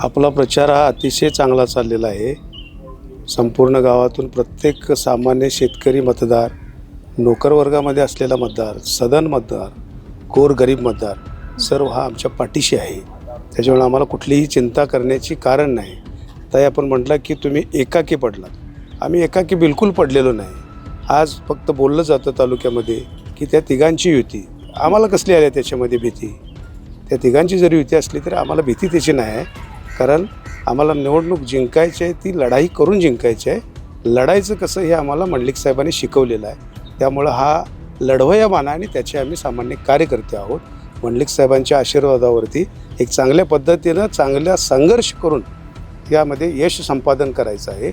आपला प्रचार हा अतिशय चांगला चाललेला आहे। संपूर्ण गावातून प्रत्येक सामान्य शेतकरी मतदार, नोकरवर्गामध्ये असलेला मतदार, सदन मतदार, गोरगरीब मतदार सर्व हा आमच्या पाठीशी आहे। त्याच्यामुळे आम्हाला कुठलीही चिंता करण्याची कारण नाही। ताई आपण म्हटलं की तुम्ही एकाकी पडलात, आम्ही एकाकी बिलकुल पडलेलो नाही। आज फक्त बोललं जातं तालुक्यामध्ये की त्या तिघांची युती, आम्हाला कसली आली त्याच्यामध्ये भीती? त्या तिघांची जरी युती असली तरी आम्हाला भीती त्याची नाही आहे, कारण आम्हाला निवडणूक जिंकायची आहे, ती लढाई करून जिंकायची आहे। लढायचं कसं हे आम्हाला मंडलिक साहेबांनी शिकवलेलं आहे। त्यामुळं हा लढवय्या माना आणि त्याचे आम्ही सामान्य कार्यकर्ते आहोत। मंडलिक साहेबांच्या आशीर्वादावरती एक चांगल्या पद्धतीनं चांगला संघर्ष करून यामध्ये यश संपादन करायचं आहे।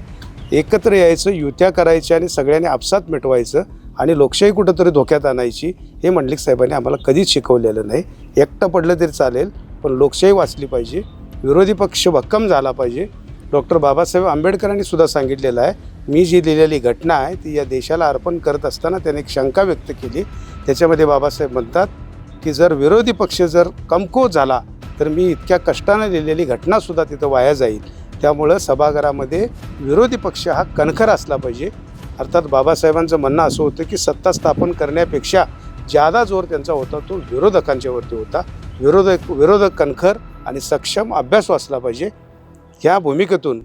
एकत्र यायचं, युत्या करायच्या आणि सगळ्यांनी आपसात मिटवायचं आणि लोकशाही कुठंतरी धोक्यात आणायची, हे मंडलिक साहेबांनी आम्हाला कधीच शिकवलेलं नाही। एकटं पडलं तरी चालेल, पण लोकशाही वाचली पाहिजे, विरोधी पक्ष भक्कम झाला पाहिजे। डॉक्टर बाबासाहेब आंबेडकरांनी सुद्धा सांगितलेलं आहे, मी जी लिहिलेली घटना आहे ती या देशाला अर्पण करत असताना त्याने एक शंका व्यक्त केली। त्याच्यामध्ये बाबासाहेब म्हणतात की जर विरोधी पक्ष जर कमकुवत झाला तर मी इतक्या कष्टाने लिहिलेली घटनासुद्धा तिथं वाया जाईल। त्यामुळं सभागृहामध्ये विरोधी पक्ष हा कणखर असला पाहिजे। अर्थात बाबासाहेबांचं म्हणणं असं होतं की सत्ता स्थापन करण्यापेक्षा जादा जोर त्यांचा होता तो विरोधकांच्यावरती होता। विरोधक कणखर आणि सक्षम अभ्यास वाचला पाहिजे। ह्या भूमिकेतून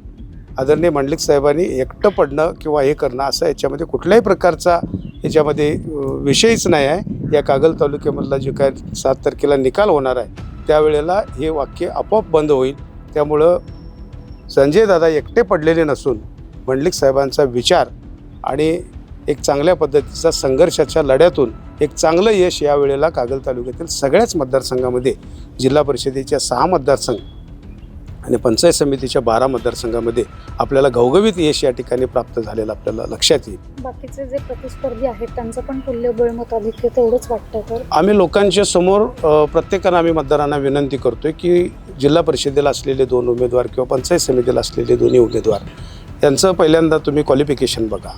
आदरणीय मंडलिक साहेबांनी एकटं पडणं किंवा हे करणं असं याच्यामध्ये कुठल्याही प्रकारचा याच्यामध्ये विषयच नाही आहे। या कागल तालुक्यामधला जे काय 7 तारखेला निकाल होणार आहे त्यावेळेला हे वाक्य आपोआप बंद होईल। त्यामुळं संजय दादा एकटे पडलेले नसून मंडलिक साहेबांचा विचार आणि एक चांगल्या पद्धतीचा संघर्षाच्या लढ्यातून एक चांगलं यश यावेळेला कागल तालुक्यातील सगळ्याच मतदारसंघामध्ये, जिल्हा परिषदेच्या 6 मतदारसंघ आणि पंचायत समितीच्या 12 मतदारसंघामध्ये आपल्याला घवघवीत यश या ठिकाणी प्राप्त झालेलं आपल्याला लक्षात येईल। बाकीचे जे प्रतिस्पर्धी आहेत त्यांचं पण तुल्यबळ मताधिक्य तेवढंच वाटतं तर आम्ही लोकांच्या समोर प्रत्येकानं आम्ही मतदारांना विनंती करतोय की जिल्हा परिषदेला असलेले 2 उमेदवार किंवा पंचायत समितीला असलेले दोन्ही उमेदवार यांचं पहिल्यांदा तुम्ही क्वालिफिकेशन बघा।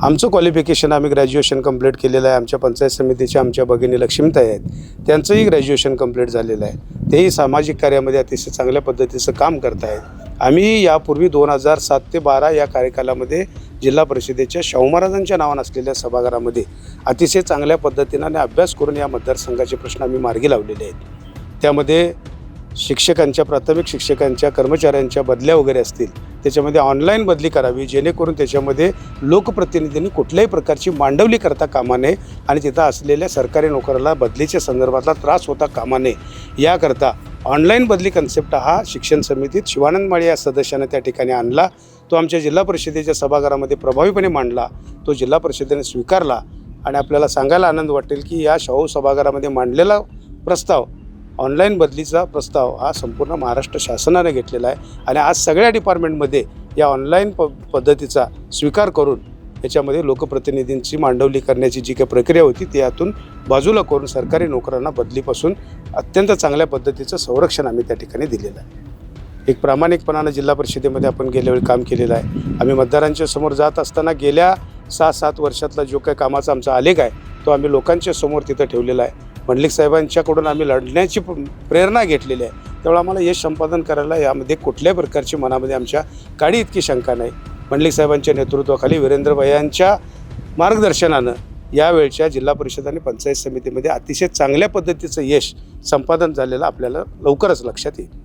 आमचं क्वालिफिकेशन आम्ही ग्रॅज्युएशन कंप्लीट केलेलं आहे। आमच्या पंचायत समितीच्या आमच्या भगिनी लक्ष्मीताई आहेत, त्यांचंही ग्रॅज्युएशन कंप्लीट झालेलं आहे। तेही सामाजिक कार्यामध्ये अतिशय चांगल्या पद्धतीचं काम करत आहेत। आम्ही यापूर्वी 2007 ते 12 या कार्यकालामध्ये जिल्हा परिषदेच्या शाहू महाराजांच्या नावानं असलेल्या सभागृहामध्ये अतिशय चांगल्या पद्धतीनं आणि अभ्यास करून या मतदारसंघाचे प्रश्न आम्ही मार्गी लावलेले आहेत। त्यामध्ये शिक्षकांच्या, प्राथमिक शिक्षकांच्या, कर्मचाऱ्यांच्या बदल्या वगैरे असतील त्याच्यामध्ये ऑनलाईन बदली करावी, जेणेकरून त्याच्यामध्ये लोकप्रतिनिधींनी कुठल्याही प्रकारची मांडवली करता कामा नये आणि तिथं असलेल्या सरकारी नोकराला बदलीच्या संदर्भातला त्रास होता कामा नये, याकरता ऑनलाईन बदली कन्सेप्ट हा शिक्षण समितीत शिवानंद माळी या सदस्यानं त्या ठिकाणी आणला। तो आमच्या जिल्हा परिषदेच्या सभागृहामध्ये प्रभावीपणे मांडला, तो जिल्हा परिषदेने स्वीकारला आणि आपल्याला सांगायला आनंद वाटेल की या शाहू सभागृहामध्ये मांडलेला प्रस्ताव, ऑनलाईन बदलीचा प्रस्ताव हा संपूर्ण महाराष्ट्र शासनाने घेतलेला आहे आणि आज सगळ्या डिपार्टमेंटमध्ये या ऑनलाईन पद्धतीचा स्वीकार करून याच्यामध्ये लोकप्रतिनिधींची मांडवली करण्याची जी काही प्रक्रिया होती ती यातून बाजूला करून सरकारी नोकरांना बदलीपासून अत्यंत चांगल्या पद्धतीचं संरक्षण आम्ही त्या ठिकाणी दिलेलं आहे। एक प्रामाणिकपणानं जिल्हा परिषदेमध्ये आपण गेल्या वेळी काम केलेलं आहे। आम्ही मतदारांच्या समोर जात असताना गेल्या 6-7 वर्षातला जो काही कामाचा आमचा आलेख आहे तो आम्ही लोकांच्या समोर तिथं ठेवलेला आहे। मंडलिक साहेबांच्याकडून आम्ही लढण्याची प्रेरणा घेतलेली आहे, त्यामुळे आम्हाला यश संपादन करायला यामध्ये कुठल्याही प्रकारची मनामध्ये आमच्या काडी इतकी शंका नाही। मंडलिक साहेबांच्या नेतृत्वाखाली वीरेंद्र भैयांच्या मार्गदर्शनानं यावेळच्या जिल्हा परिषद आणि पंचायत समितीमध्ये अतिशय चांगल्या पद्धतीचं यश संपादन झालेलं आपल्याला लवकरच लक्षात येईल।